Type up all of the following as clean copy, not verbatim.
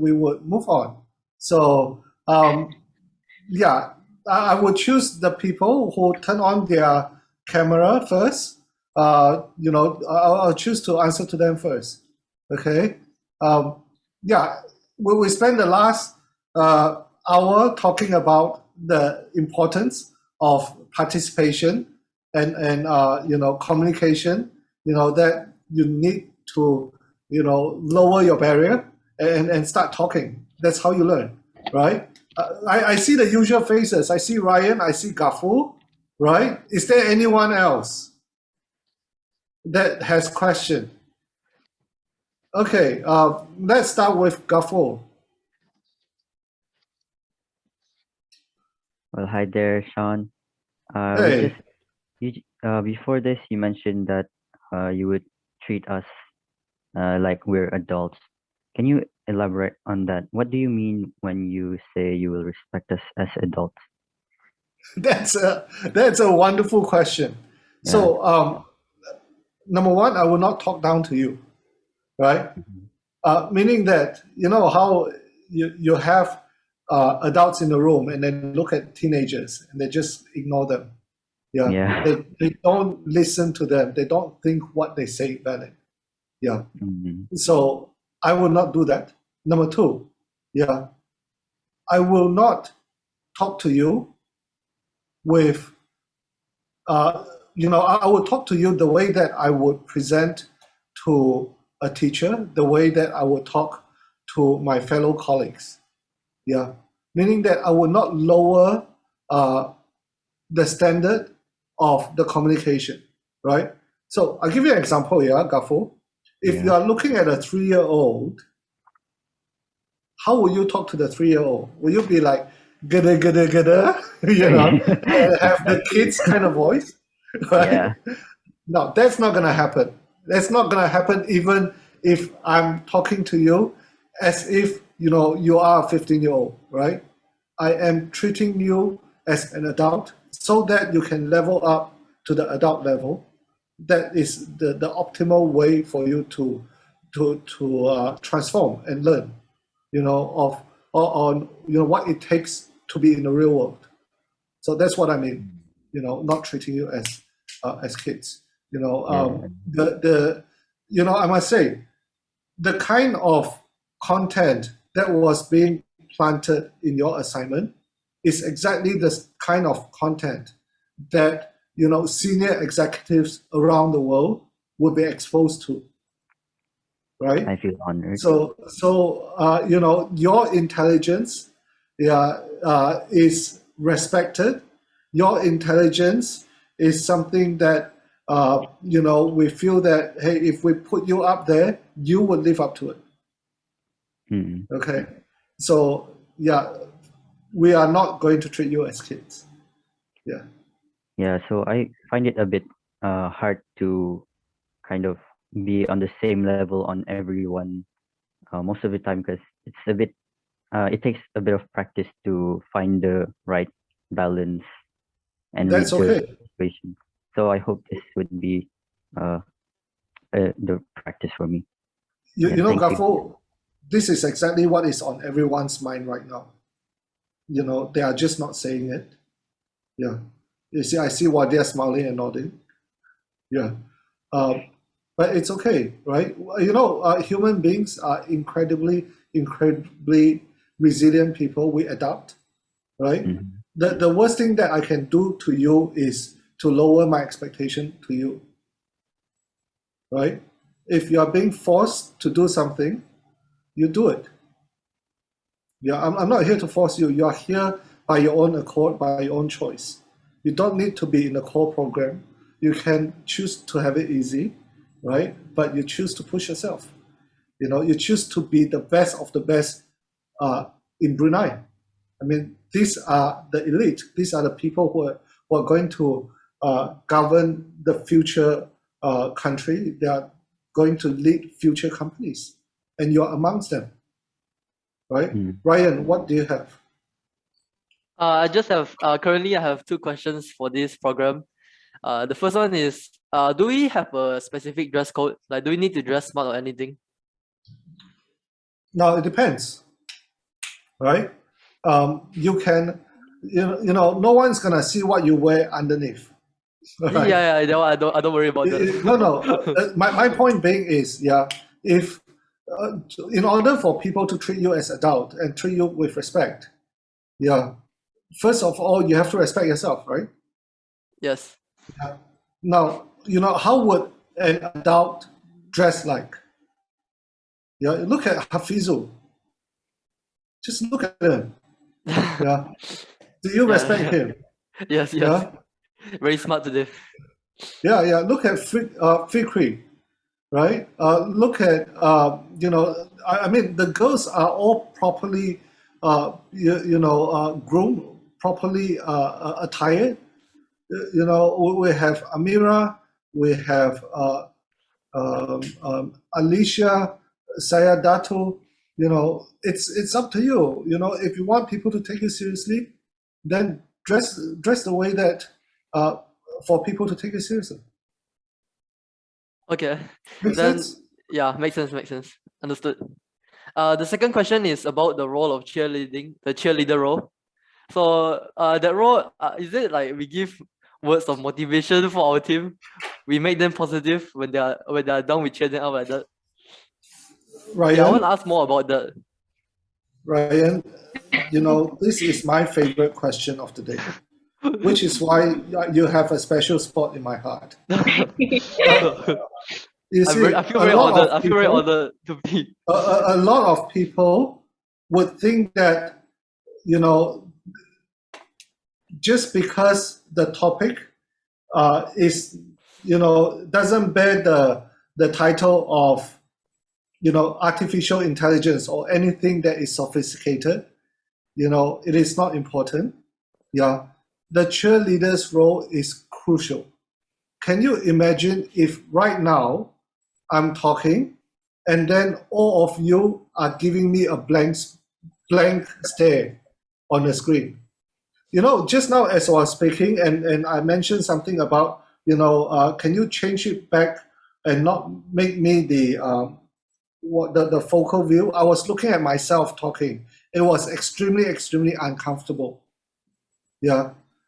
we would move on. So yeah, I would choose the people who turn on their camera first. I'll choose to answer to them first. Okay. Yeah, we spend the last hour talking about the importance of participation and communication. That you need to lower your barrier and start talking. That's how you learn, right? I see the usual faces. I see Ryan. I see Gafu, right? Is there anyone else that has question? Okay, let's start with Gafu. Well, hi there, Shaun. Hey. Before this, you mentioned that you would treat us like we're adults. Can you elaborate on that? What do you mean when you say you will respect us as adults? That's a wonderful question. Yeah. So, number one, I will not talk down to you, right? Meaning that how you have adults in the room and then look at teenagers and they just ignore them. Yeah. They don't listen to them. They don't think what they say valid. Yeah. So I will not do that. Number two, I will not talk to you with I would talk to you the way that I would present to a teacher, the way that I would talk to my fellow colleagues. Yeah, meaning that I would not lower the standard of the communication, right? So I'll give you an example here, Gafu. If you are looking at a 3-year-old, how will you talk to the 3-year-old? Will you be like, gada, gada, gada, have the kids kind of voice, right? Yeah. No, that's not going to happen. That's not going to happen even if I'm talking to you as if, you are a 15-year-old, right? I am treating you as an adult so that you can level up to the adult level. That is the optimal way for you to transform and learn, on what it takes to be in the real world. So that's what I mean, not treating you as kids. I must say, the kind of content that was being planted in your assignment is exactly the kind of content that senior executives around the world would be exposed to, right? I feel honored. So your intelligence is respected. Your intelligence is something that we feel that, hey, if we put you up there, you would live up to it. Okay, so we are not going to treat you as kids. Yeah, so I find it a bit hard to kind of be on the same level on everyone most of the time, because it's a bit it takes a bit of practice to find the right balance and That's read the okay. situation. So I hope this would be the practice for me. Gafu, this is exactly what is on everyone's mind right now. They are just not saying it. Yeah. You see, I see why they're smiling and nodding. Yeah. But it's okay, right? Human beings are incredibly resilient people. We adapt, right? The worst thing that I can do to you is to lower my expectation to you, right? If you are being forced to do something, you do it. Yeah, I'm not here to force you. You are here by your own accord, by your own choice. You don't need to be in the core program. You can choose to have it easy, right? But you choose to push yourself. You choose to be the best of the best in Brunei. I mean, these are the elite. These are the people who are going to govern the future country. They are going to lead future companies, and you're amongst them, right? Ryan, what do you have? I just have currently I have 2 questions for this program. The first one is, do we have a specific dress code? Like, do we need to dress smart or anything? No, it depends. right? You can, no one's gonna see what you wear underneath. Right? Yeah, I don't worry about that. No. My point being is, if in order for people to treat you as adult and treat you with respect, first of all, you have to respect yourself, right? Yes. Now, how would an adult dress like? Look at Hafizu. Just look at him. Do you respect him? Yes. Very smart today. Look at Fikri, right? Look at I mean, the girls are all properly groomed, properly attired. We have Amira, we have Alicia, Sayadato. It's up to you. If you want people to take you seriously, then dress the way that for people to take you seriously. Okay. Makes Then sense? yeah, makes sense. Understood. The second question is about the role of cheerleading, the cheerleader role. So that role, is it like we give words of motivation for our team? We make them positive when they are done, we cheer them up like that. Ryan, Yeah, I want to ask more about that. Ryan, this is my favorite question of the day, which is why you have a special spot in my heart. You see, I feel very honored. I feel very honored to be. A lot of people would think that, just because the topic is, doesn't bear the title of, artificial intelligence or anything that is sophisticated, it is not important. The cheerleader's role is crucial. Can you imagine if right now I'm talking and then all of you are giving me a blank stare on the screen? Just now as I was speaking and I mentioned something about, can you change it back and not make me the focal view? I was looking at myself talking. It was extremely, extremely uncomfortable.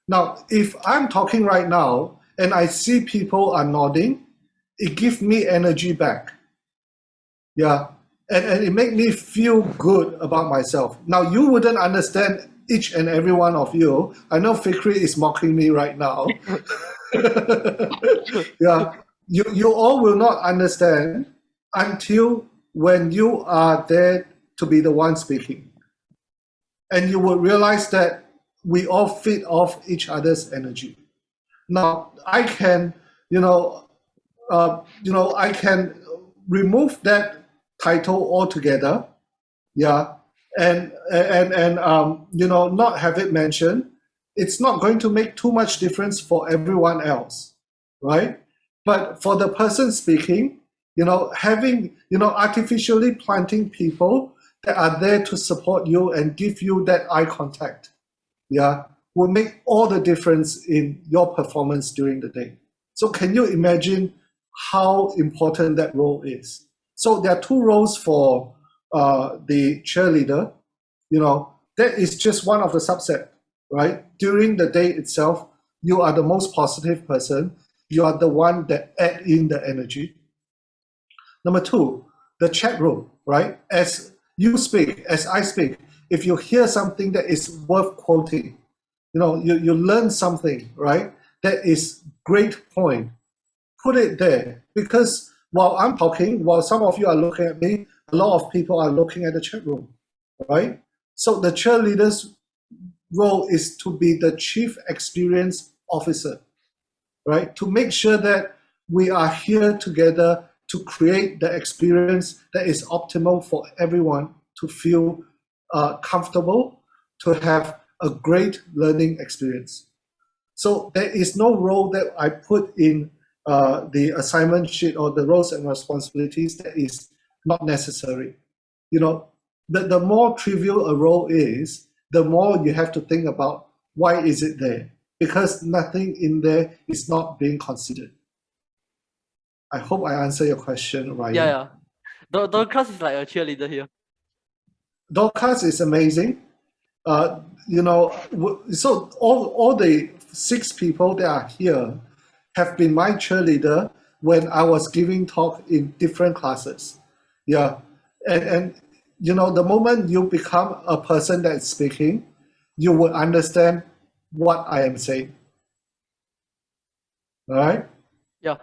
Now, if I'm talking right now and I see people are nodding, it gives me energy back. And it makes me feel good about myself. Now, you wouldn't understand, each and every one of you. I know Fikri is mocking me right now. You all will not understand until when you are there to be the one speaking. And you will realize that we all feed off each other's energy. Now, I can, I can remove that title altogether, and not have it mentioned. It's not going to make too much difference for everyone else, right? But for the person speaking, having, artificially planting people that are there to support you and give you that eye contact, will make all the difference in your performance during the day. So can you imagine how important that role is? So there are two roles for the cheerleader. That is just one of the subset, right? During the day itself, you are the most positive person. You are the one that add in the energy. Number two, the chat room, right? As you speak, as I speak, if you hear something that is worth quoting, you learn something, right? That is great point. Put it there, because while I'm talking, while some of you are looking at me, a lot of people are looking at the chat room, right? So the cheerleader's role is to be the chief experience officer, right? To make sure that we are here together to create the experience that is optimal for everyone to feel comfortable, to have a great learning experience. So there is no role that I put in the assignment sheet or the roles and responsibilities that is not necessary. The more trivial a role is, the more you have to think about why is it there, because nothing in there is not being considered. I hope I answer your question, Ryan. Dorcas is like a cheerleader here. Dorcas is amazing. you know, so all the 6 people that are here have been my cheerleader when I was giving talk in different classes. Yeah, and you know, the moment you become a person that's speaking, you will understand what I am saying. All right. Yeah.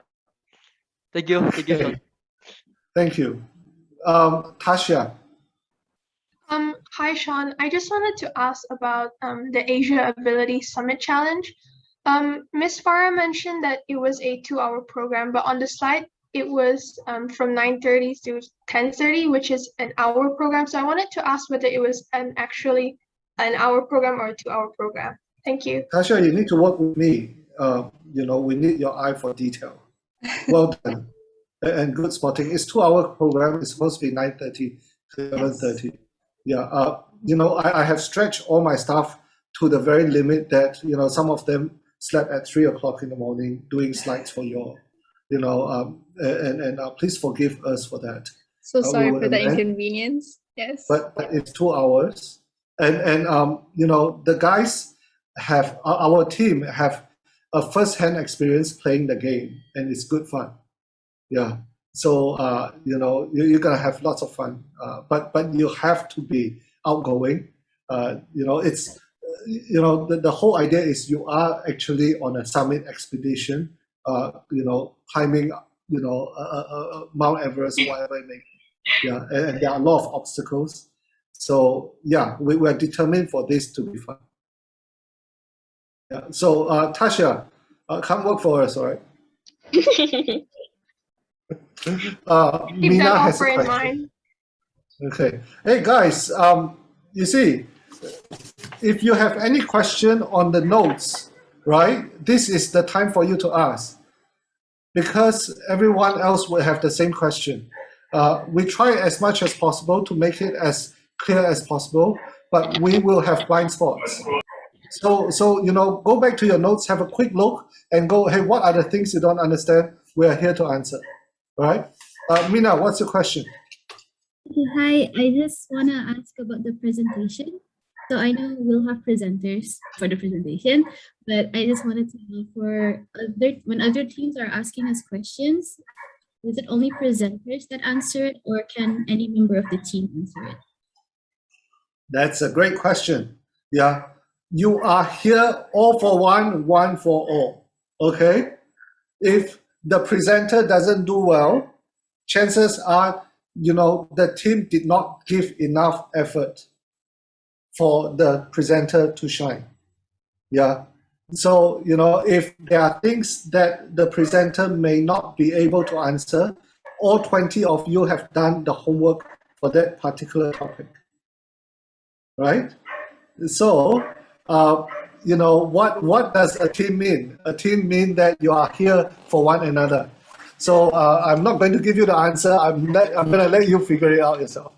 Thank you. Thank you, Shaun. Thank you, Tasha. Hi, Shaun. I just wanted to ask about the Asia Ability Summit Challenge. Ms. Farah mentioned that it was a 2-hour program, but on the slide, it was from 9:30 to 10:30, which is an hour program. So I wanted to ask whether it was actually an hour program or a 2-hour program. Thank you. Tasha, you need to work with me. You know, we need your eye for detail. Well done. And good spotting. It's 2-hour program. It's supposed to be 9:30 to 11:30. Yeah. You know, I have stretched all my staff to the very limit that, you know, some of them slept at 3 o'clock in the morning doing slides for you all. You know, and please forgive us for that. So sorry for the inconvenience. Yes. But it's 2 hours. And you know, the guys have, our team have a first-hand experience playing the game, and it's good fun. Yeah. So you know, you're gonna have lots of fun. But you have to be outgoing. You know, it's you know, the whole idea is you are actually on a summit expedition. You know, climbing, you know, Mount Everest or whatever it may be. Yeah, and there are a lot of obstacles. So yeah, we're determined for this to be fun. Yeah. So Tasha, come work for us, all right? Keep Mina that has offer a in question. mind. Okay. Hey guys, you see, if you have any question on the notes, right, this is the time for you to ask, because everyone else will have the same question. We try as much as possible to make it as clear as possible, but we will have blind spots. So you know, go back to your notes, have a quick look, and go, hey, what are the things you don't understand? We are here to answer. All right? Mina, what's your question? Hi, I just want to ask about the presentation. So I know we'll have presenters for the presentation, but I just wanted to know when other teams are asking us questions, is it only presenters that answer it, or can any member of the team answer it? That's a great question. Yeah. You are here all for one, one for all. Okay? If the presenter doesn't do well, chances are, you know, the team did not give enough effort for the presenter to shine. Yeah. So, you know, if there are things that the presenter may not be able to answer, all 20 of you have done the homework for that particular topic. Right? So, you know, what does a team mean? A team means that you are here for one another. So I'm not going to give you the answer. I'm going to let you figure it out yourself.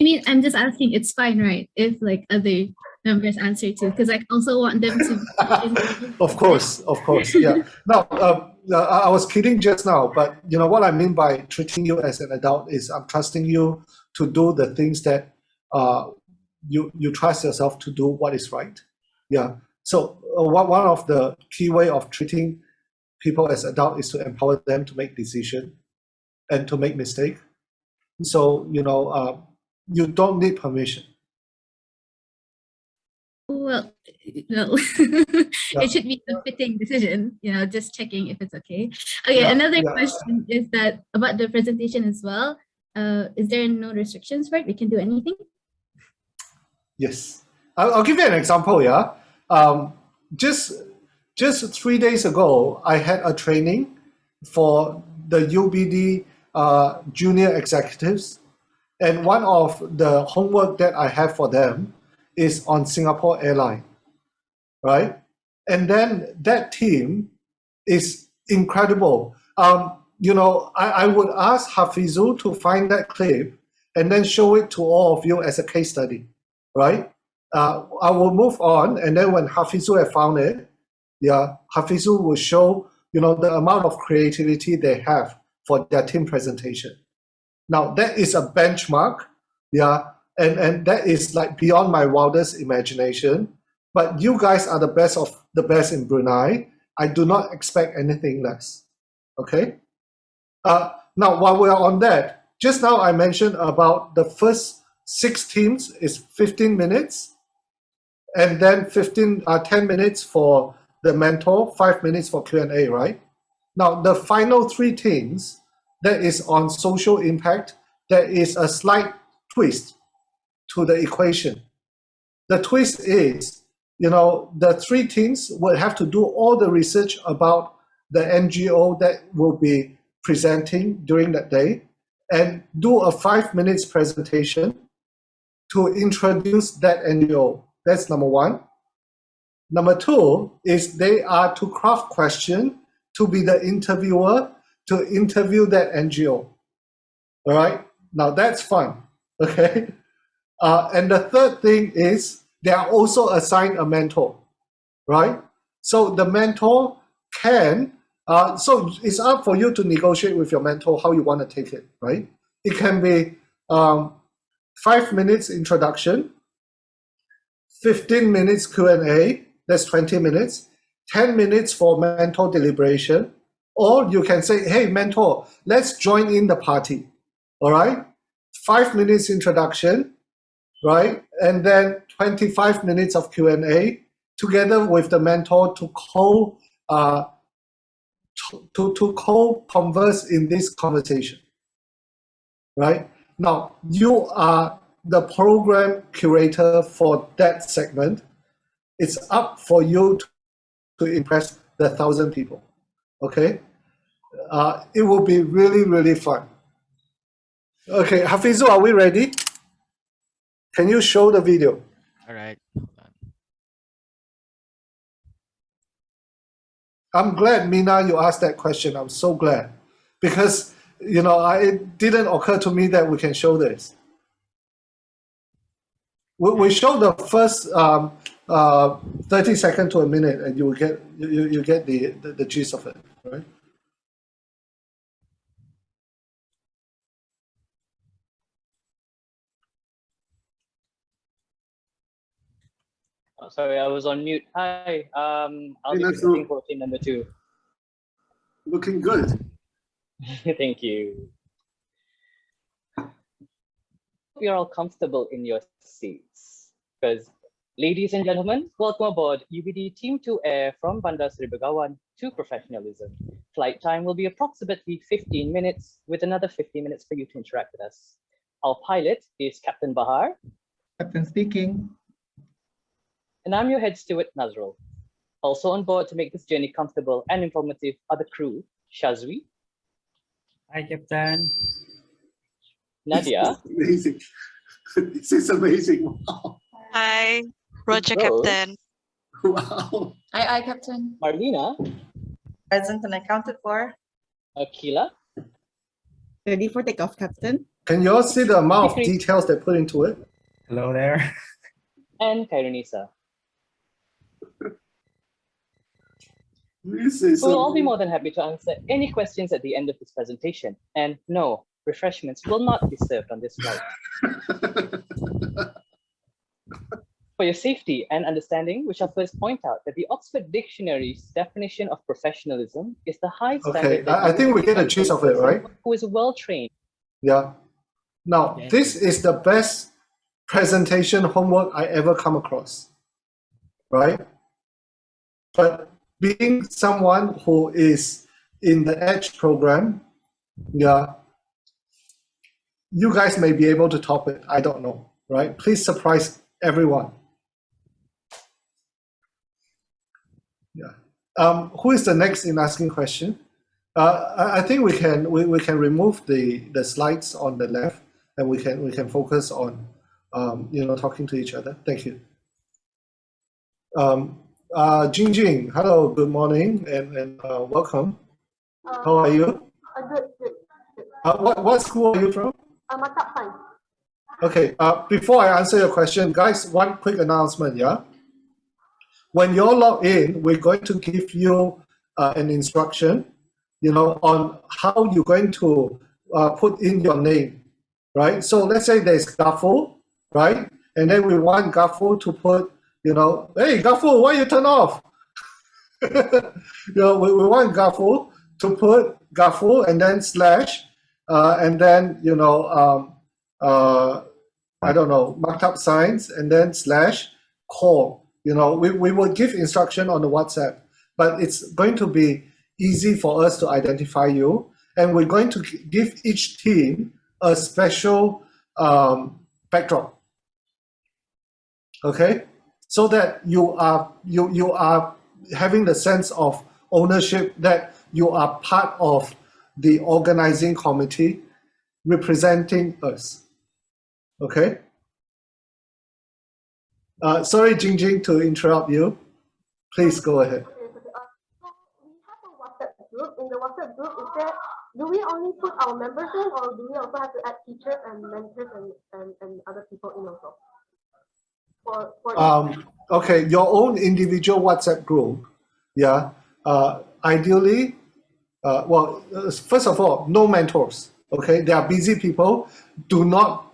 I mean, I'm just asking, it's fine, right? If like other members answer too, because I also want them to. Of course, yeah. Now, I was kidding just now, but you know what I mean by treating you as an adult is I'm trusting you to do the things that you trust yourself to do what is right. Yeah. So one of the key way of treating people as adult is to empower them to make decision and to make mistake. So you know, you don't need permission. Well, no, it should be a fitting decision, you know, just checking if it's okay. Okay, another question is that about the presentation as well. Is there no restrictions, right? We can do anything? Yes. I'll give you an example, yeah. Just 3 days ago, I had a training for the UBD junior executives. And one of the homework that I have for them is on Singapore Airlines, right? And then that team is incredible. You know, I would ask Hafizu to find that clip and then show it to all of you as a case study, right? I will move on, and then when Hafizu have found it, yeah, Hafizu will show, you know, the amount of creativity they have for their team presentation. Now that is a benchmark, yeah, and that is like beyond my wildest imagination. But you guys are the best of the best in Brunei. I do not expect anything less. Okay. Now, while we are on that, just now I mentioned about the first 6 teams is 15 minutes, and then 10 minutes for the mentor, 5 minutes for Q&A, right? Now, the final 3 teams, that is on social impact, there is a slight twist to the equation. The twist is, the 3 teams will have to do all the research about the NGO that will be presenting during that day and do a 5 minutes presentation to introduce that NGO. That's number 1. Number 2 is they are to craft question to be the interviewer to interview that NGO. All right, now that's fun. Okay, and the third thing is they are also assigned a mentor, right? So the mentor can, so it's up for you to negotiate with your mentor how you want to take it, right? It can be 5 minutes introduction, 15 minutes Q&A, that's 20 minutes, 10 minutes for mentor deliberation, or you can say, hey, mentor, let's join in the party, all right? 5 minutes introduction, right? And then 25 minutes of Q&A together with the mentor to co-converse in this conversation, right? Now, you are the program curator for that segment. It's up for you to impress the 1,000 people, okay? It will be really, really fun. Okay, Hafizu, are we ready? Can you show the video? All right. I'm glad, Mina, you asked that question. I'm so glad. Because, it didn't occur to me that we can show this. We show the first 30 seconds to a minute, and you get the gist of it, right? Oh, sorry, I was on mute. Hi, I'll be Hey, presenting for team number 2. Looking good. Thank you. You're all comfortable in your seats, because, ladies and gentlemen, welcome aboard BIBD Team 2 Air from Bandar Seri Begawan to professionalism. Flight time will be approximately 15 minutes, with another 15 minutes for you to interact with us. Our pilot is Captain Bahar. Captain speaking. And I'm your head steward, Nazrul. Also on board to make this journey comfortable and informative are the crew, Shazwi. Hi, Captain. Nadia. Amazing. This is amazing. Wow. Hi, Roger, Rose. Captain. Wow. Aye, Captain. Marlena. Present and accounted for. Akila. Ready for takeoff, Captain. Can you all see the amount of details they put into it? Hello there. And Kaironisa. This is We'll all be more than happy to answer any questions at the end of this presentation. And no, refreshments will not be served on this flight. For your safety and understanding, we shall first point out that the Oxford Dictionary's definition of professionalism is the high standard. Okay, I think we get a gist of it, right? Who is well trained. Yeah. Now, this is the best presentation homework I ever come across, right? But being someone who is in the EDGE program, yeah, you guys may be able to top it. I don't know, right? Please surprise everyone. Yeah. Who is the next in asking question? I think we can remove the slides on the left, and we can focus on talking to each other. Thank you. Jing, hello, good morning, and welcome. How are you? Good. What school are you from? I'm a top fan. Okay, before I answer your question, guys, one quick announcement, yeah? When you're logged in, we're going to give you an instruction, on how you're going to put in your name, right? So let's say there's Gafo, right? And then we want Gafu to put, you know, hey, Gafu, why you turn off? You know, we want Gafu to put Gafu and then slash, and then, you know, I don't know, marked up signs and then slash call. You know, we will give instruction on the WhatsApp, but it's going to be easy for us to identify you. And we're going to give each team a special backdrop. Okay, so that you are having the sense of ownership, that you are part of the organizing committee representing us. Okay. Sorry, Jingjing, to interrupt you. Please go ahead. So we have a WhatsApp group. In the WhatsApp group, do we only put our members in, or do we also have to add teachers and mentors and other people in also? Okay, your own individual WhatsApp group, yeah. Ideally, first of all, no mentors. Okay, they are busy people. Do not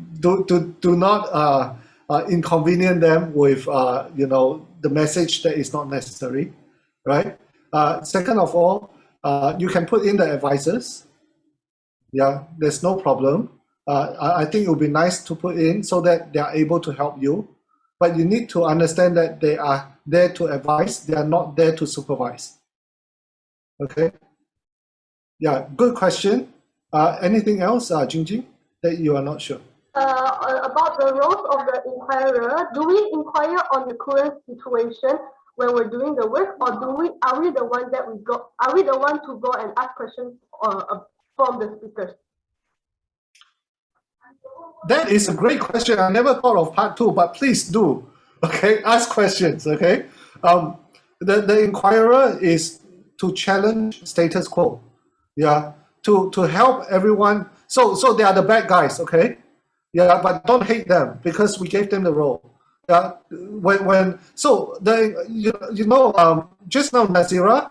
inconvenience them with you know, the message that is not necessary, right? Second of all, you can put in the advisors. Yeah, there's no problem. I think it would be nice to put in so that they are able to help you. But you need to understand that they are there to advise, they are not there to supervise. Okay? Yeah, good question. Anything else, Jingjing, that you are not sure? About the roles of the inquirer, do we inquire on the current situation when we're doing the work, or are we the one to go and ask questions from the speakers? That is a great question. I never thought of part two, but please do. Okay, ask questions. Okay, the inquirer is to challenge status quo. Yeah, to help everyone. So they are the bad guys. Okay, yeah, but don't hate them because we gave them the role. Yeah, just now Nazira,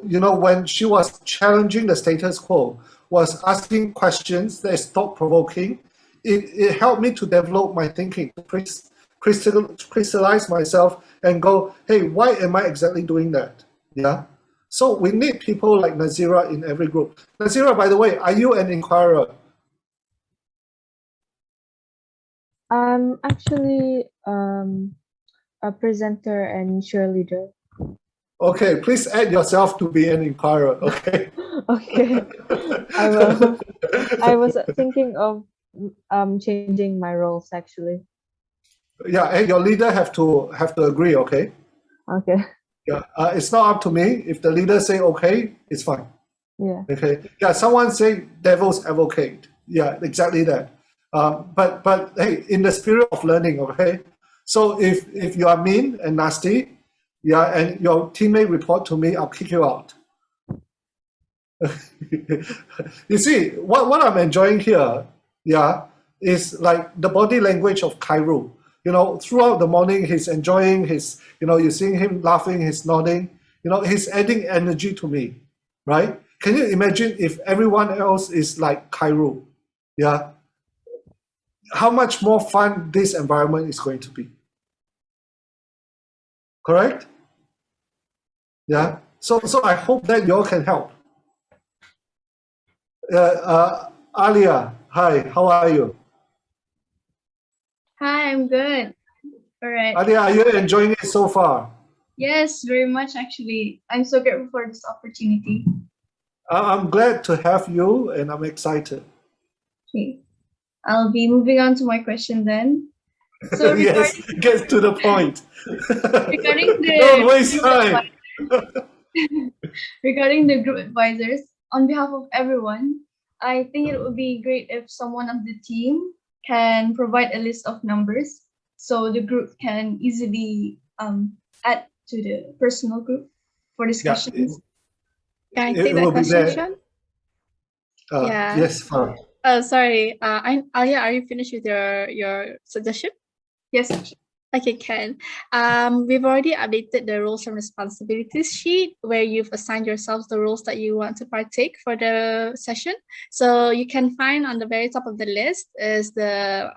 you know, when she was challenging the status quo, was asking questions that is thought provoking. It helped me to develop my thinking, to crystallize myself and go, hey, why am I exactly doing that? Yeah. So we need people like Nazira in every group. Nazira, by the way, are you an inquirer? I'm actually a presenter and cheerleader. Okay, please add yourself to be an inquirer. Okay. Okay, I will. I was thinking of changing my roles actually. Yeah, and your leader have to agree. Okay. Okay. Yeah, it's not up to me. If the leader say okay, it's fine. Yeah. Okay. Yeah, someone say devil's advocate. Yeah, exactly that. But hey, in the spirit of learning, okay. So if you are mean and nasty, yeah, and your teammate report to me, I'll kick you out. You see, what I'm enjoying here, yeah, is like the body language of Kairu. You know, throughout the morning, he's enjoying his, you know, you're seeing him laughing, he's nodding, you know, he's adding energy to me, right? Can you imagine if everyone else is like Kairu? Yeah. How much more fun this environment is going to be. Correct? Yeah. So I hope that you all can help. Alia, hi, how are you? Hi, I'm good. All right. Alia, are you enjoying it so far? Yes, very much actually. I'm so grateful for this opportunity. I'm glad to have you and I'm excited. Okay. I'll be moving on to my question then. So yes, get to the point. Regarding the Don't waste time. Regarding the group advisors, on behalf of everyone, I think it would be great if someone on the team can provide a list of numbers so the group can easily add to the personal group for discussions. Can I take that question, Shaun? Yeah. Yes, fine. Sorry, Alia, are you finished with your suggestion? Yes. Okay, Ken. We've already updated the roles and responsibilities sheet where you've assigned yourselves the roles that you want to partake for the session. So you can find on the very top of the list is the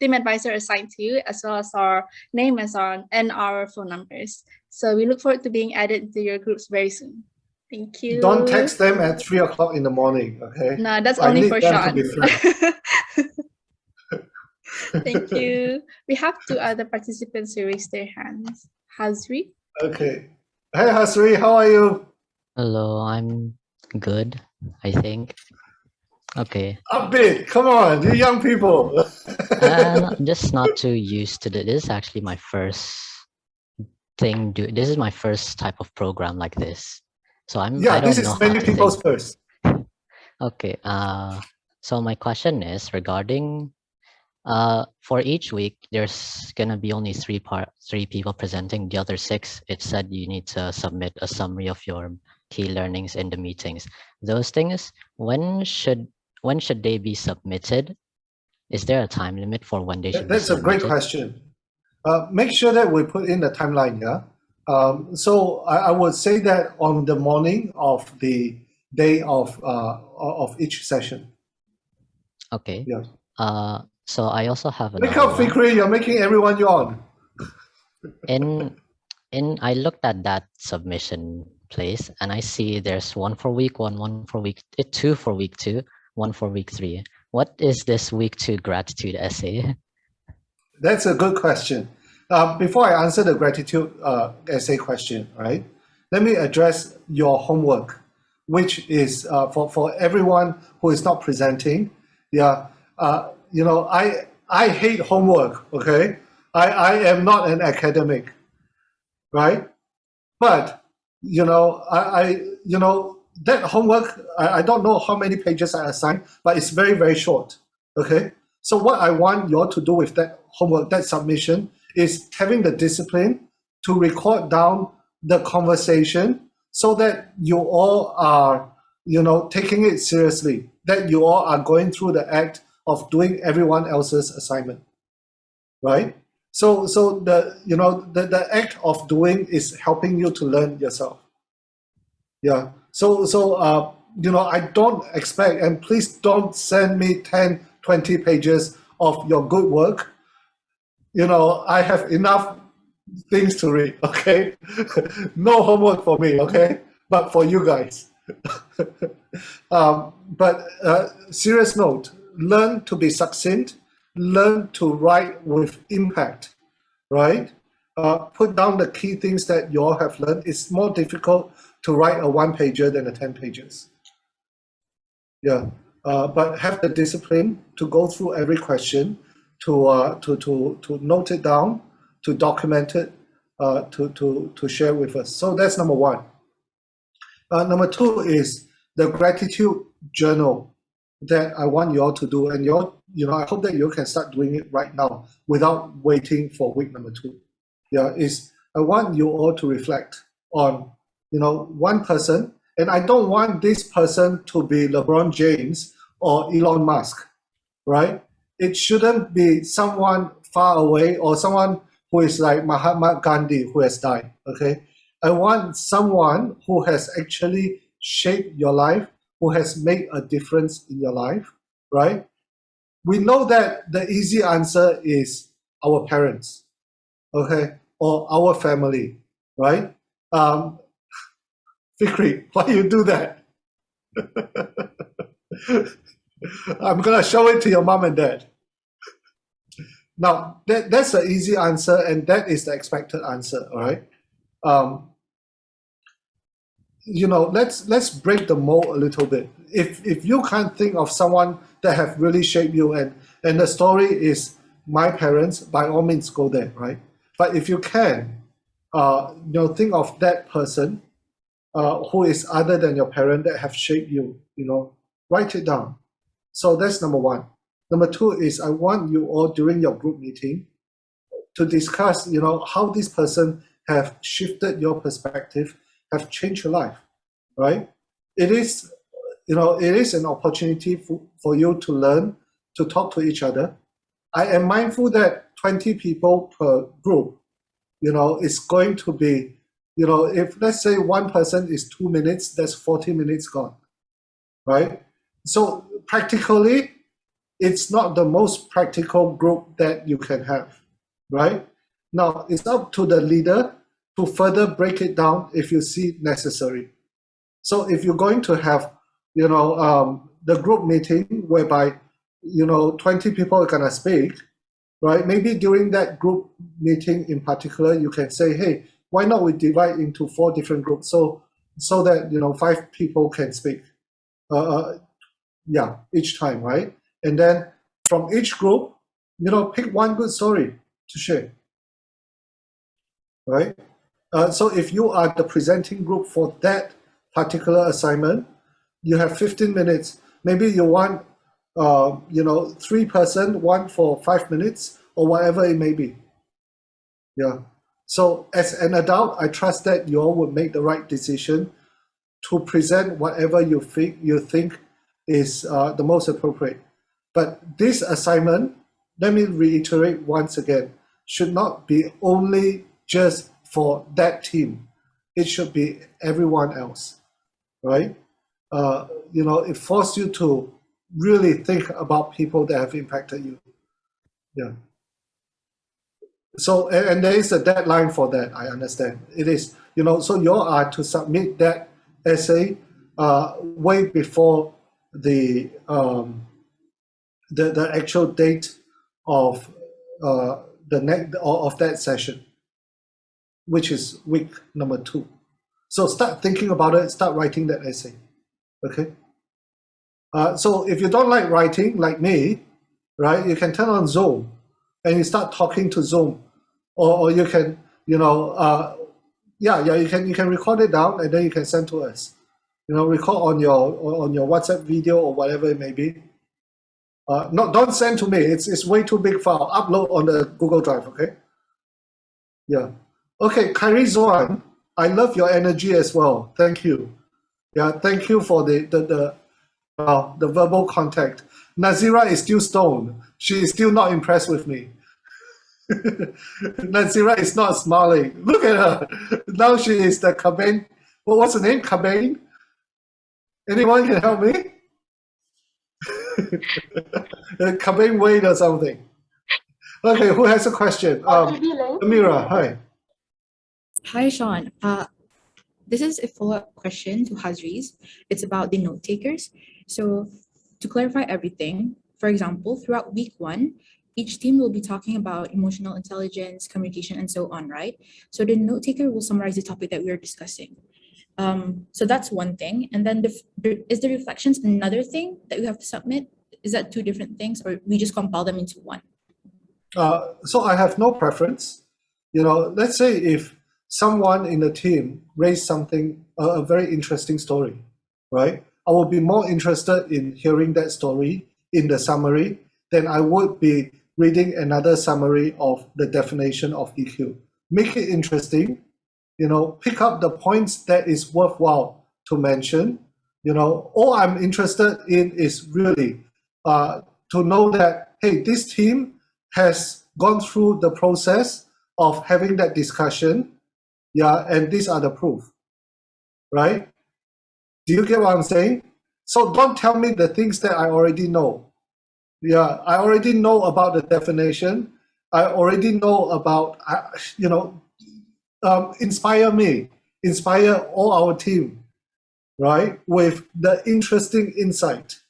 team advisor assigned to you, as well as our name and our phone numbers. So we look forward to being added to your groups very soon. Thank you. Don't text them at 3 o'clock in the morning, okay? No, that's I only need for them to Shaun. be fresh. Thank you. We have two other participants who raised their hands. Hazri. Okay. Hey, Hasri, how are you? Hello, I'm good, I think. Okay. Upbeat, come on, you young people. Just not too used to this. This is actually my first thing. This is my first type of program like this. So I don't this know is how many to people's think. first. Okay. So my question is regarding for each week, there's gonna be only three people presenting. The other 6, it said you need to submit a summary of your key learnings in the meetings. Those things, when should they be submitted? Is there a time limit for when they should be That's a submitted? great question. Make sure that we put in the timeline, yeah? So I would say that on the morning of the day of each session. Okay. Yeah. So I also have Wake another up, one. Fikri, you're making everyone yawn. I looked at that submission place and I see there's one for week 1, one for week 2 for week 2, one for week 3. What is this week 2 gratitude essay? That's a good question. Before I answer the gratitude essay question, right? Let me address your homework, which is for everyone who is not presenting. Yeah, I hate homework. Okay, I am not an academic, right? But that homework, I don't know how many pages I assigned, but it's very, very short. Okay. So what I want you all to do with that homework, that submission, is having the discipline to record down the conversation so that you all are, taking it seriously, that you all are going through the act of doing everyone else's assignment, right? So the act of doing is helping you to learn yourself. Yeah. So I don't expect, and please don't send me 10, 20 pages of your good work. I have enough things to read, okay? No homework for me, okay? But for you guys. But serious note, learn to be succinct, learn to write with impact, right? Put down the key things that you all have learned. It's more difficult to write a 1-pager than a 10 pages. Yeah, but have the discipline to go through every question, to note it down, to document it, to share with us. So that's number 1. Number 2 is the gratitude journal that I want you all to do, and I hope that you can start doing it right now without waiting for week number 2. Yeah, I want you all to reflect on one person, and I don't want this person to be LeBron James or Elon Musk, right? It shouldn't be someone far away or someone who is like Mahatma Gandhi who has died, okay? I want someone who has actually shaped your life, who has made a difference in your life, right? We know that the easy answer is our parents, okay, or our family, right? Fikri, why you do that? I'm gonna show it to your mom and dad. Now, that's the easy answer, and that is the expected answer, all right? Let's break the mold a little bit. If you can't think of someone that have really shaped you, and the story is my parents, by all means go there, right? But if you can, think of that person who is other than your parent that have shaped you, write it down. So that's number 1. Number 2 is I want you all during your group meeting to discuss, how this person have shifted your perspective, have changed your life, right? It is an opportunity for you to learn, to talk to each other. I am mindful that 20 people per group, it's going to be, if let's say one person is 2 minutes, that's 40 minutes gone, right? So practically, it's not the most practical group that you can have, right? Now, it's up to the leader to further break it down if you see necessary. So if you're going to have, the group meeting whereby, 20 people are going to speak, right? Maybe during that group meeting in particular, you can say, hey, why not we divide into 4 different groups so that, 5 people can speak, each time, right? And then from each group, pick one good story to share, right? So if you are the presenting group for that particular assignment, you have 15 minutes. Maybe you want, 3 person, one for 5 minutes, or whatever it may be. Yeah. So as an adult, I trust that you all will make the right decision to present whatever you think is the most appropriate. But this assignment, let me reiterate once again, should not be only just for that team. It should be everyone else, right? It forces you to really think about people that have impacted you. Yeah. So, and there is a deadline for that, I understand. It is, so you are to submit that essay way before the actual date of of that session, which is week number 2. So start thinking about it, start writing that essay, okay? So if you don't like writing, like me, right, you can turn on Zoom and you start talking to Zoom, or you can, you can record it down and then you can send to us. Record on your WhatsApp video or whatever it may be. Don't send to me. It's way too big file. Upload on the Google Drive, okay? Yeah. Okay, Kyrie Zoan, I love your energy as well. Thank you. Yeah, thank you for the verbal contact. Nazira is still stoned. She is still not impressed with me. Nazira is not smiling. Look at her. Now she is the Cobain. What's her name? Cobain? Anyone can help me? Cobain Wade or something. Okay, who has a question? Amira, hi. Hi, Shaun. This is a follow-up question to Hazri's. It's about the note takers. So to clarify everything, for example, throughout week 1, each team will be talking about emotional intelligence, communication, and so on, right? So the note taker will summarize the topic that we are discussing. So that's one thing. And then is the reflections another thing that we have to submit? Is that 2 different things, or we just compile them into one? So I have no preference. Let's say if someone in the team raised something, a very interesting story, right? I would be more interested in hearing that story in the summary than I would be reading another summary of the definition of EQ. Make it interesting, pick up the points that is worthwhile to mention. All I'm interested in is really to know that, hey, this team has gone through the process of having that discussion, and these are the proof, right? Do you get what I'm saying? So don't tell me the things that I already know. I already know about the definition. I already know about, inspire me, inspire all our team, right? With the interesting insight.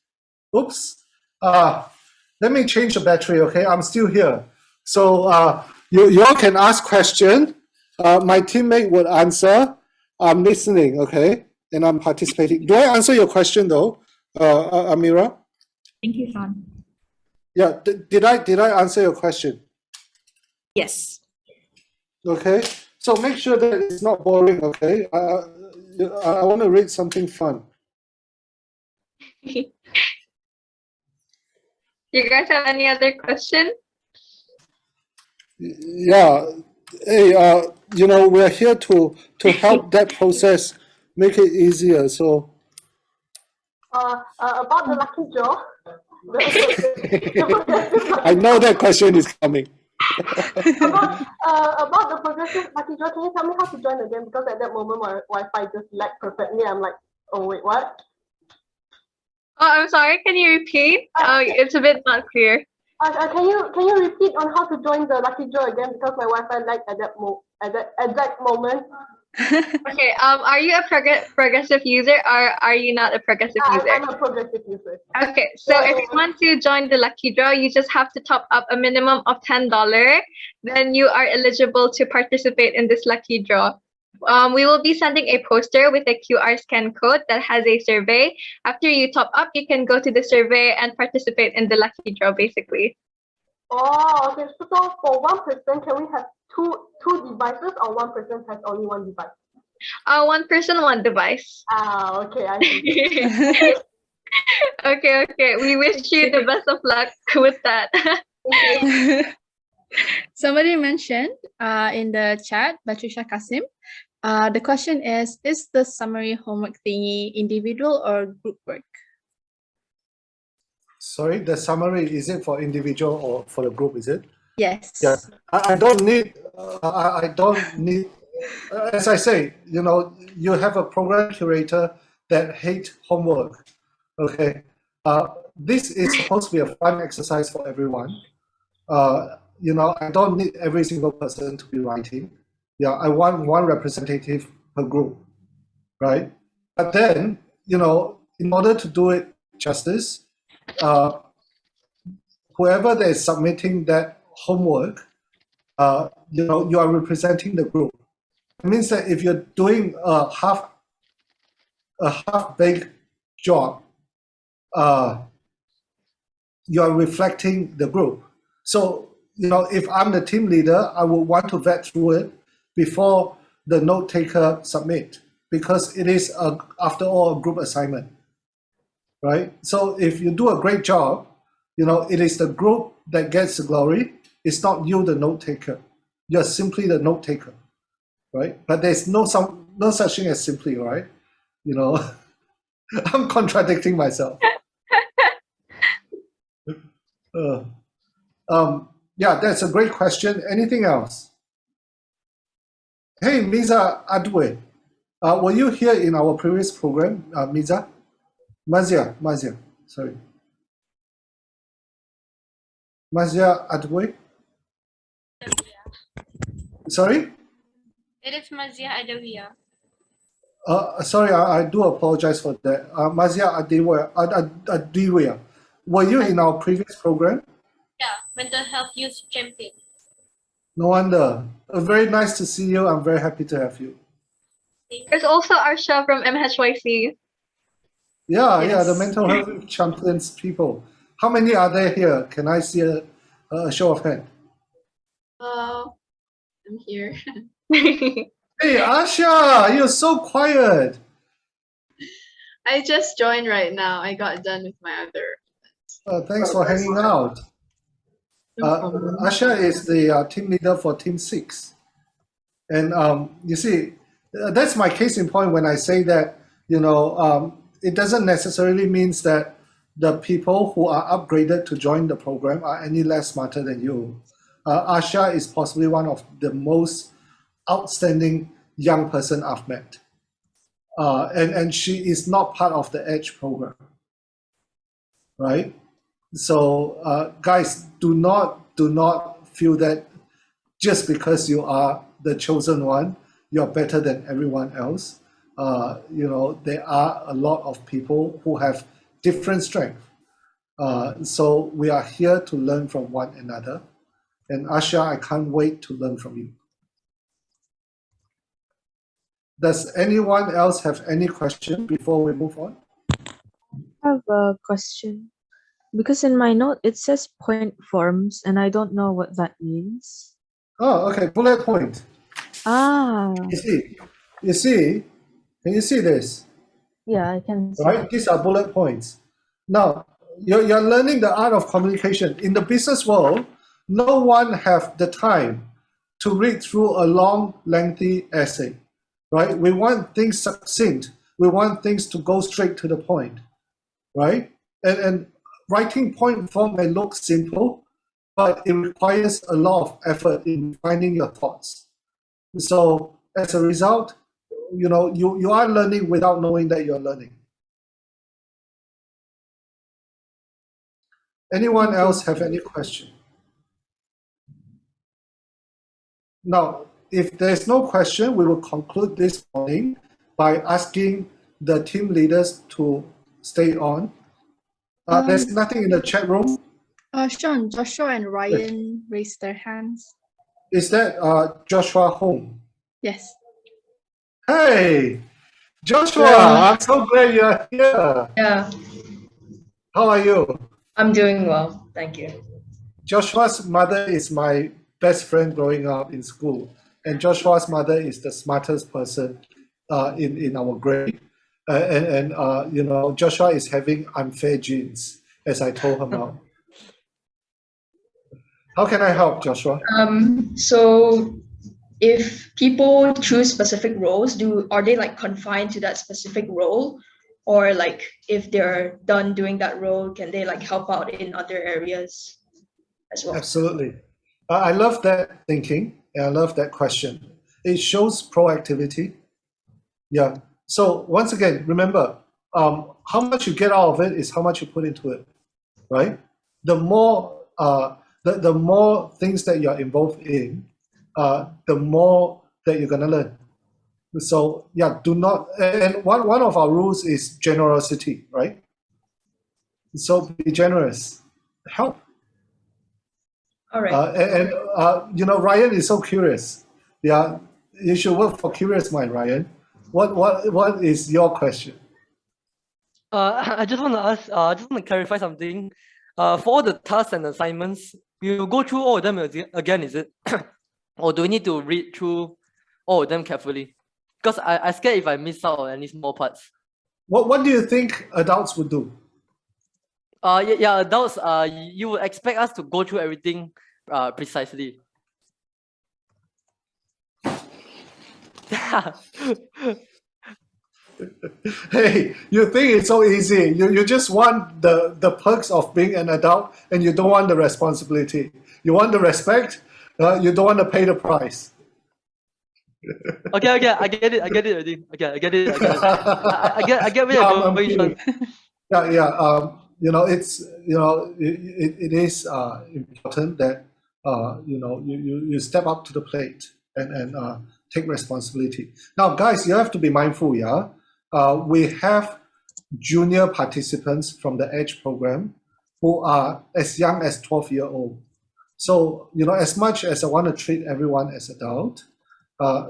Oops. Let me change the battery, okay? I'm still here. So you all can ask question. My teammate will answer. I'm listening, okay? And I'm participating. Do I answer your question though, Amira? Thank you, Shaun. Yeah, did I answer your question? Yes. Okay, so make sure that it's not boring, okay? I want to read something fun. You guys have any other question? Yeah, hey, we're here to help that process, make it easier. So About the lucky draw. I know that question is coming. About the progressive lucky draw, can you tell me how to join again? Because at that moment my Wi-Fi just lagged perfectly. I'm like, oh wait, what? Oh, I'm sorry. Can you repeat? It's a bit not clear. Can you repeat on how to join the lucky draw again? Because my Wi-Fi lagged at that exact moment. Okay. Are you a progressive user or are you not a progressive user? I'm a progressive user. Okay, so if you want to join the lucky draw, you just have to top up a minimum of $10. Then you are eligible to participate in this lucky draw. We will be sending a poster with a QR scan code that has a survey. After you top up, you can go to the survey and participate in the lucky draw, basically. Oh, okay. So for one person, can we have two devices, or one person has only one device? One person, one device. Okay, I see. Okay. We wish you the best of luck with that. Somebody mentioned in the chat, Patricia Kasim. The question is the summary homework thingy individual or group work? Sorry, the summary, is it for individual or for the group, is it? Yes. Yeah, I don't need, as I say, you have a program curator that hate homework, okay? This is supposed to be a fun exercise for everyone. I don't need every single person to be writing. Yeah, I want one representative per group, right? But then, in order to do it justice, whoever that is submitting that homework, you are representing the group. It means that if you're doing a half-baked job, you are reflecting the group. So, if I'm the team leader, I would want to vet through it before the note taker submit, because it is, after all, a group assignment, right? So if you do a great job, it is the group that gets the glory. It's not you, the note taker. You're simply the note taker, right? But there's no such thing as simply, right? I'm contradicting myself. Yeah, that's a great question. Anything else? Hey, Miza Adwe, were you here in our previous program, Miza? Mazia, sorry. Mazia Adwe? Sorry? It is Mazia Adawia. Sorry, I do apologize for that. Mazia Adiwea, were you in our previous program? Yeah, mental health youth champion. No wonder. Very nice to see you. I'm very happy to have you. There's also Arsha from MHYC. Yeah, the mental health champions people. How many are there here? Can I see a show of hand? I'm here. Hey, Asha, you're so quiet. I just joined right now. I got done with my other. Thanks for hanging out. Asha is the team leader for Team 6. And you see, that's my case in point when I say that, it doesn't necessarily means that the people who are upgraded to join the program are any less smarter than you. Asha is possibly one of the most outstanding young person I've met. And she is not part of the EDGE program, right? So guys, do not feel that just because you are the chosen one, you're better than everyone else. There are a lot of people who have different strengths. So we are here to learn from one another. And Asha, I can't wait to learn from you. Does anyone else have any question before we move on? I have a question. Because in my note, it says point forms, and I don't know what that means. Oh, okay, bullet point. You see, can you see this? Yeah, I can see. Right, these are bullet points. Now, you're learning the art of communication. In the business world, no one have the time to read through a long, lengthy essay, right? We want things succinct. We want things to go straight to the point, right? And writing point form may look simple, but it requires a lot of effort in finding your thoughts. So as a result, you are learning without knowing that you're learning. Anyone else have any question? Now, if there's no question, we will conclude this morning by asking the team leaders to stay on. There's nothing in the chat room. Shaun, Joshua and Ryan raised their hands. Is that Joshua Hoon? Yes. Hey, Joshua, Yeah. I'm so glad you're here. Yeah, How are you? I'm doing well. Thank you. Joshua's mother is my best friend growing up in school, and Joshua's mother is the smartest person in our grade. Joshua is having unfair genes, as I told her mom. How can I help, Joshua? So if people choose specific roles, are they like confined to that specific role? Or like if they're done doing that role, can they like help out in other areas as well? Absolutely. I love that thinking, and I love that question. It shows proactivity. Yeah. So once again, remember, how much you get out of it is how much you put into it, right? The more the more things that you're involved in, the more that you're gonna learn. So yeah, do not. And one of our rules is generosity, right? So be generous, help. All right. Ryan is so curious. Yeah, you should work for Curious Mind, Ryan. What is your question? I just want to ask. I just want to clarify something. For all the tasks and assignments, we will go through all of them again, is it? Or do we need to read through all of them carefully? Because I scared if I miss out on any small parts. What do you think adults would do? Yeah, adults. You would expect us to go through everything precisely. Hey, you think it's so easy. You just want the perks of being an adult, and you don't want the responsibility. You want the respect, you don't want to pay the price. Okay, I get it already. Okay, I get it. I get where you're going, Shaun. Yeah. It is important that you step up to the plate and take responsibility. Now, guys, you have to be mindful. Yeah, we have junior participants from the EDGE program who are as young as 12-year-old. So as much as I want to treat everyone as adult,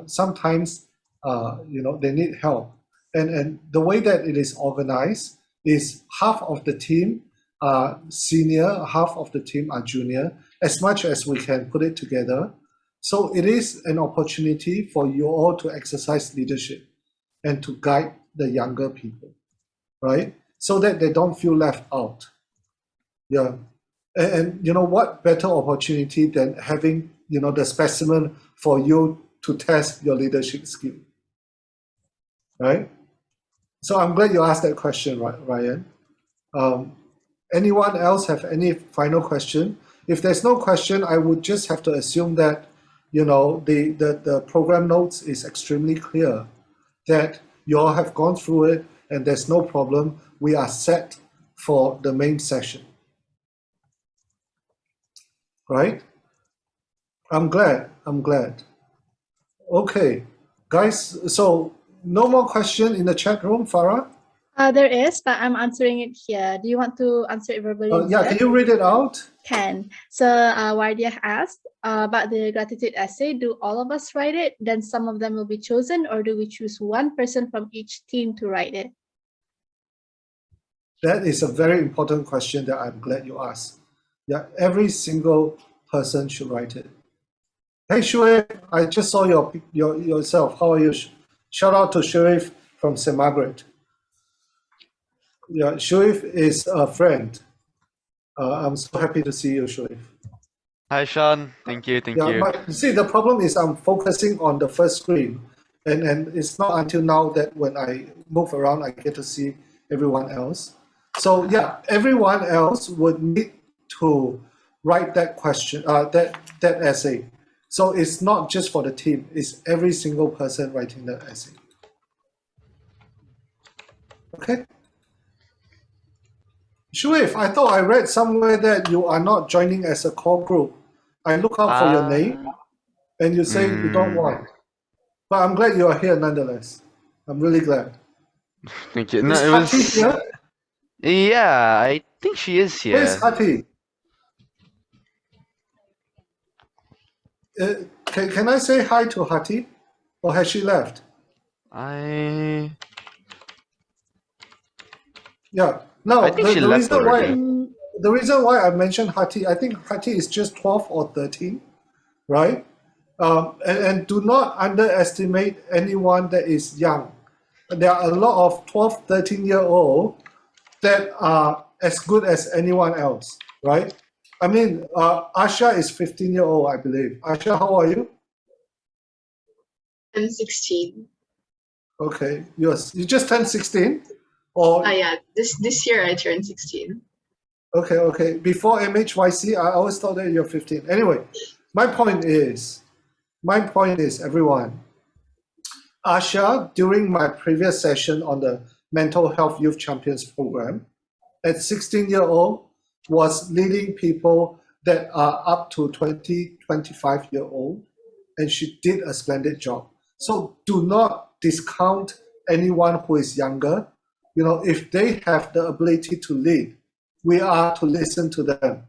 sometimes they need help. And the way that it is organized is half of the team are senior, half of the team are junior, as much as we can put it together. So it is an opportunity for you all to exercise leadership and to guide the younger people, right? So that they don't feel left out. Yeah. And what better opportunity than having, the specimen for you to test your leadership skill, right? So I'm glad you asked that question, Ryan. Anyone else have any final question? If there's no question, I would just have to assume that, the program notes is extremely clear, that you all have gone through it and there's no problem. We are set for the main session, right? I'm glad. Okay, guys, so no more question in the chat room, Farah? There is, but I'm answering it here. Do you want to answer it verbally? Yeah, can you read it out? Can. So Wardia asked about the gratitude essay. Do all of us write it? Then some of them will be chosen, or do we choose one person from each team to write it? That is a very important question that I'm glad you asked. Yeah, every single person should write it. Hey, Shuif, I just saw yourself. How are you? Shout out to Shuif from St. Margaret. Yeah, Shuif is a friend. I'm so happy to see you, Shuif. Hi, Shaun. Thank you. But see, the problem is I'm focusing on the first screen, and it's not until now that when I move around, I get to see everyone else. So yeah, everyone else would need to write that question, that essay. So it's not just for the team; it's every single person writing that essay. Okay. Shuif, I thought I read somewhere that you are not joining as a core group. I look out for your name, and you say you don't want. But I'm glad you are here nonetheless. I'm really glad. Thank you. No, Is it Hati was. here? Yeah, I think she is Where's here. Hati? Can I say hi to Hati? Or has she left? I No, think she left already. the reason why I mentioned Hati, I think Hati is just 12 or 13, right? And do not underestimate anyone that is young. There are a lot of 12, 13-year-old that are as good as anyone else, right? I mean, Asha is 15-year-old, I believe. Asha, how are you? I'm 16. Okay, you just turned 16? Or Yeah, this year I turned 16. Okay. Before MHYC, I always thought that you're 15. Anyway, my point is, everyone, Asha, during my previous session on the Mental Health Youth Champions program, at 16-year-old, was leading people that are up to 20, 25-year-old, and she did a splendid job. So do not discount anyone who is younger. You know, if they have the ability to lead, we are to listen to them.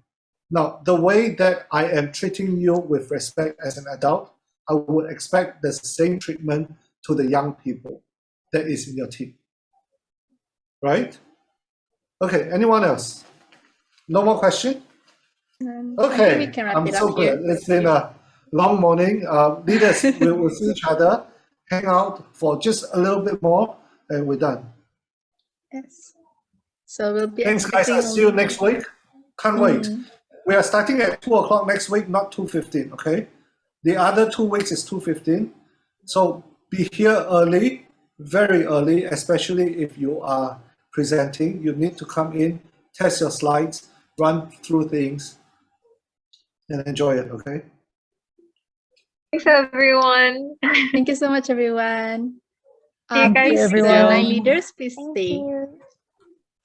Now, the way that I am treating you with respect as an adult, I would expect the same treatment to the young people that is in your team. Right? Okay, anyone else? No more question? I think Okay, we can wrap I'm it so up here. good. It's been a long morning. Leaders, we will see each other, hang out for just a little bit more, and we're done. Yes. So we'll be Thanks, guys. I'll see you next week. Can't wait. We are starting at 2 o'clock next week, not 2:15, okay? The other 2 weeks is 2:15. So be here early, very early, especially if you are presenting. You need to come in, test your slides, run through things, and enjoy it, okay? Thanks, everyone. Thank you so much, everyone. See you guys Please, the soon. 9 leaders, please stay.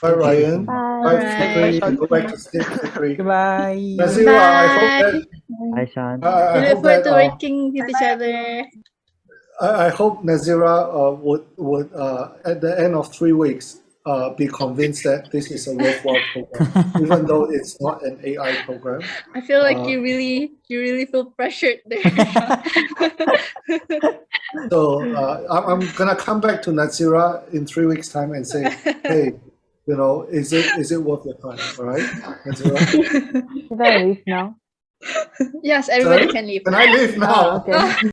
Bye, Ryan. Bye, Fikri. You go back to sleep, Fikri. Goodbye. Nazira, I hope that Hi, Shaun. We I look hope forward that to working with each other. I hope Nazira would at the end of 3 weeks be convinced that this is a worthwhile program, even though it's not an AI program. I feel like you really feel pressured there. So I'm gonna come back to Nazira in 3 weeks' time and say, hey, you know, is it worth your time? All right, Nazira. Should I leave now? Yes, everybody Sorry? can leave. Can I leave now? Okay.